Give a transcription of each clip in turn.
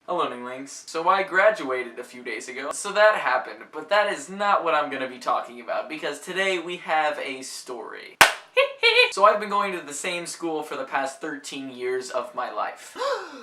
Hello, TheNinglings. So I graduated a few days ago, so that happened, but that is not what I'm gonna be talking about, because today we have a story. So I've been going to the same school for the past 13 years of my life.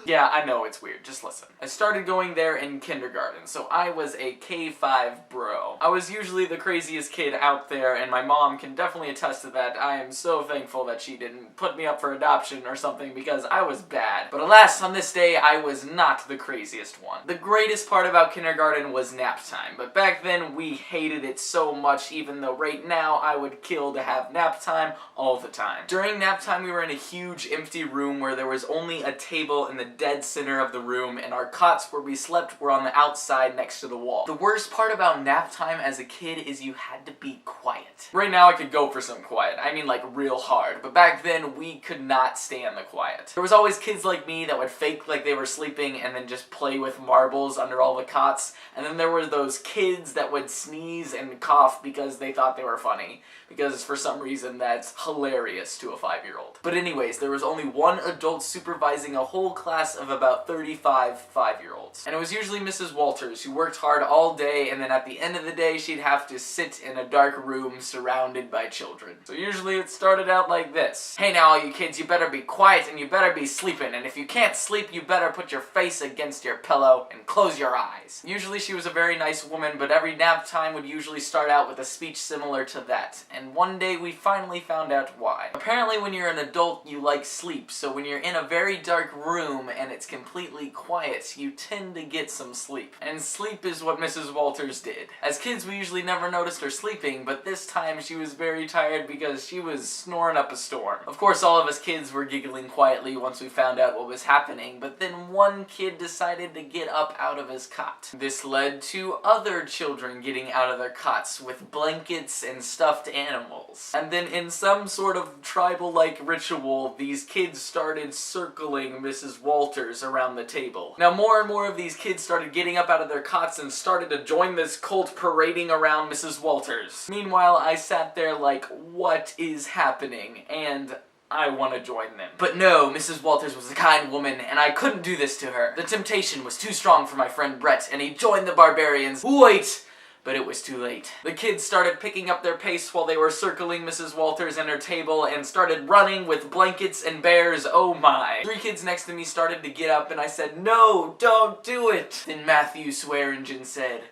Yeah, I know, it's weird, just listen. I started going there in kindergarten, so I was a K5 bro. I was usually the craziest kid out there, and my mom can definitely attest to that. I am so thankful that she didn't put me up for adoption or something, because I was bad. But alas, on this day, I was not the craziest one. The greatest part about kindergarten was nap time, but back then we hated it so much, even though right now I would kill to have nap time all the time. During nap time, we were in a huge empty room where there was only a table in the dead center of the room, and our cots where we slept were on the outside next to the wall. The worst part about nap time as a kid is you had to be quiet. Right now I could go for some quiet, I mean like real hard, but back then we could not stand the quiet. There was always kids like me that would fake like they were sleeping and then just play with marbles under all the cots, and then there were those kids that would sneeze and cough because they thought they were funny, because for some reason that's hilarious to a 5-year-old. But anyways, there was only one adult supervising a whole class of about 35 5-year-olds. And it was usually Mrs. Walters, who worked hard all day, and then at the end of the day she'd have to sit in a dark room surrounded by children. So usually it started out like this. Hey now all you kids, you better be quiet and you better be sleeping, and if you can't sleep you better put your face against your pillow and close your eyes. Usually she was a very nice woman, but every nap time would usually start out with a speech similar to that. And one day we finally found out why. Apparently when you're an adult you like sleep, so when you're in a very dark room and it's completely quiet, you tend to get some sleep. And sleep is what Mrs. Walters did. As kids we usually never noticed her sleeping, but this time she was very tired because she was snoring up a storm. Of course all of us kids were giggling quietly once we found out what was happening, but then one kid decided to get up out of his cot. This led to other children getting out of their cots with blankets and stuffed animals. And then in some sort of tribal-like ritual, these kids started circling Mrs. Walters around the table. Now more and more of these kids started getting up out of their cots and started to join this cult parading around Mrs. Walters. Meanwhile, I sat there like, what is happening? And I want to join them. But no, Mrs. Walters was a kind woman, and I couldn't do this to her. The temptation was too strong for my friend Brett, and he joined the barbarians. Wait! But it was too late. The kids started picking up their pace while they were circling Mrs. Walters and her table and started running with blankets and bears, oh my. 3 kids next to me started to get up and I said, no, don't do it. Then Matthew Swearingen said,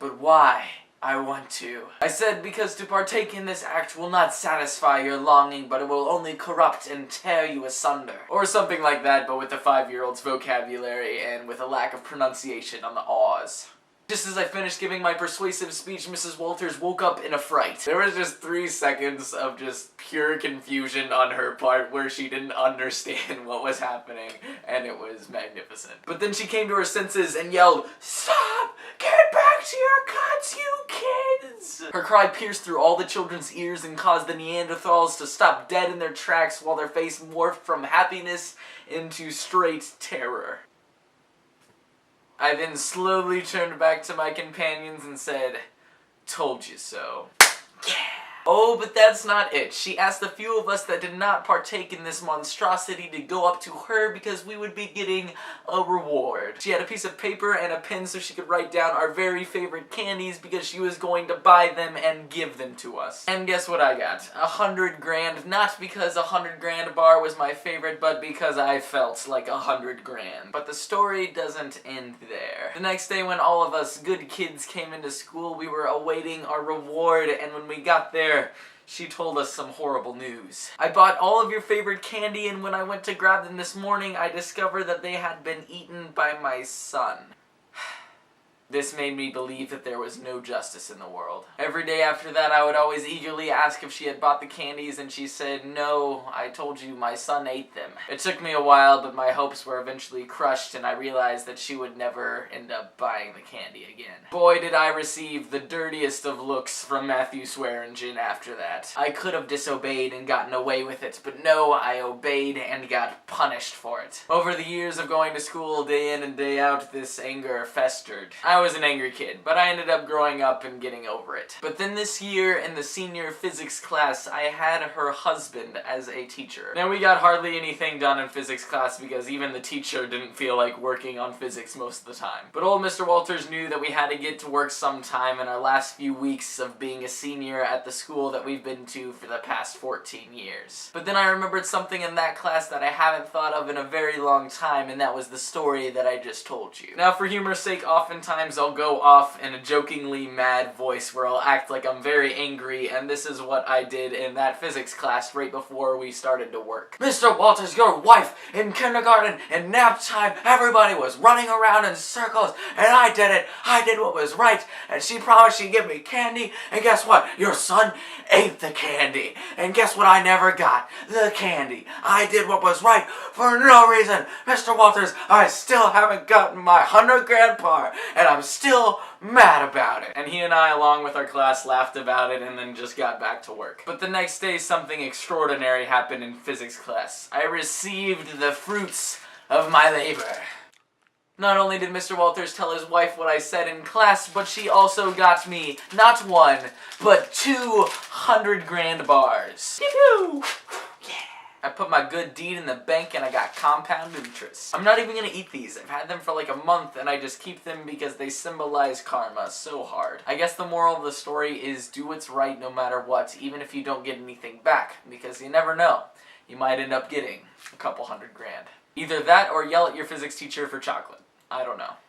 but why? I want to. I said, because to partake in this act will not satisfy your longing, but it will only corrupt and tear you asunder. Or something like that, but with a 5-year-old's vocabulary and with a lack of pronunciation on the aw's. Just as I finished giving my persuasive speech, Mrs. Walters woke up in a fright. There was just 3 seconds of just pure confusion on her part where she didn't understand what was happening, and it was magnificent. But then she came to her senses and yelled, stop! Get back to your cots, you kids! Her cry pierced through all the children's ears and caused the Neanderthals to stop dead in their tracks while their face morphed from happiness into straight terror. I then slowly turned back to my companions and said, told you so. Yeah! Oh, but that's not it. She asked a few of us that did not partake in this monstrosity to go up to her because we would be getting a reward. She had a piece of paper and a pen so she could write down our very favorite candies because she was going to buy them and give them to us. And guess what I got? 100 grand, not because 100 grand bar was my favorite, but because I felt like 100 grand. But the story doesn't end there. The next day when all of us good kids came into school, we were awaiting our reward, and when we got there, she told us some horrible news. I bought all of your favorite candy, and when I went to grab them this morning, I discovered that they had been eaten by my son. This made me believe that there was no justice in the world. Every day after that, I would always eagerly ask if she had bought the candies, and she said, no, I told you my son ate them. It took me a while, but my hopes were eventually crushed, and I realized that she would never end up buying the candy again. Boy, did I receive the dirtiest of looks from Matthew Swearingen after that. I could have disobeyed and gotten away with it, but no, I obeyed and got punished for it. Over the years of going to school day in and day out, this anger festered. I was an angry kid, but I ended up growing up and getting over it. But then this year in the senior physics class, I had her husband as a teacher. Now we got hardly anything done in physics class because even the teacher didn't feel like working on physics most of the time. But old Mr. Walters knew that we had to get to work sometime in our last few weeks of being a senior at the school that we've been to for the past 14 years. But then I remembered something in that class that I haven't thought of in a very long time, and that was the story that I just told you. Now for humor's sake, oftentimes I'll go off in a jokingly mad voice where I'll act like I'm very angry, and this is what I did in that physics class right before we started to work. Mr. Walters, your wife, in kindergarten, in nap time, everybody was running around in circles, and I did it. I did what was right, and she promised she'd give me candy, and guess what? Your son ate the candy, and guess what I never got? The candy. I did what was right for no reason. Mr. Walters, I still haven't gotten my 100 grand par, and I'm still mad about it. And he and I, along with our class, laughed about it and then just got back to work. But the next day, something extraordinary happened in physics class. I received the fruits of my labor. Not only did Mr. Walters tell his wife what I said in class, but she also got me not 1, but 200 grand bars. Pew-pew! Yeah! I put my good deed in the bank and I got compound interest. I'm not even gonna eat these. I've had them for like a month and I just keep them because they symbolize karma so hard. I guess the moral of the story is do what's right no matter what, even if you don't get anything back, because you never know. You might end up getting a couple 100 grand. Either that or yell at your physics teacher for chocolate. I don't know.